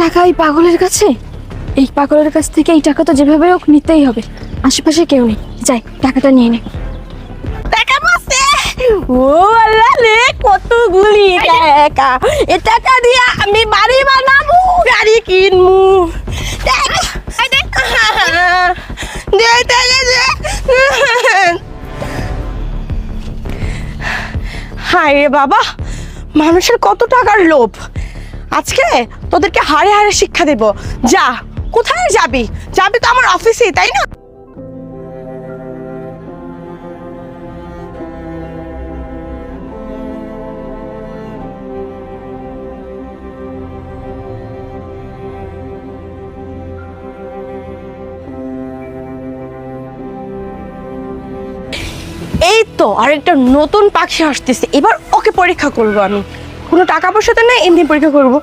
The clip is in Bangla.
টাকা এই পাগলের কাছে? এই পাগলের কাছ থেকে এই টাকা তো যেভাবে হোক নিতেই হবে। আশেপাশে কেউ নেই, যাই টাকাটা নিয়ে নে। টাকা পাচ্ছে। ও আল্লাহ রে, কতগুলি টাকা! এ টাকা দিয়ে আমি বাড়ি বানাবো, গাড়ি কিনবো। হায় রে বাবা, মানুষের কত টাকার লোভ! আজকে তোদেরকে হাড়ে হাড়ে শিক্ষা দেব। যা, কোথায় যাবি? যাবি তো আমার অফিসে, তাই না? এই তো আরেকটা নতুন পাখি আসতেছে, এবার ওকে পরীক্ষা করবো আমি। কোনো টাকা পয়সাতে নেই, এমনি পরীক্ষা করবো।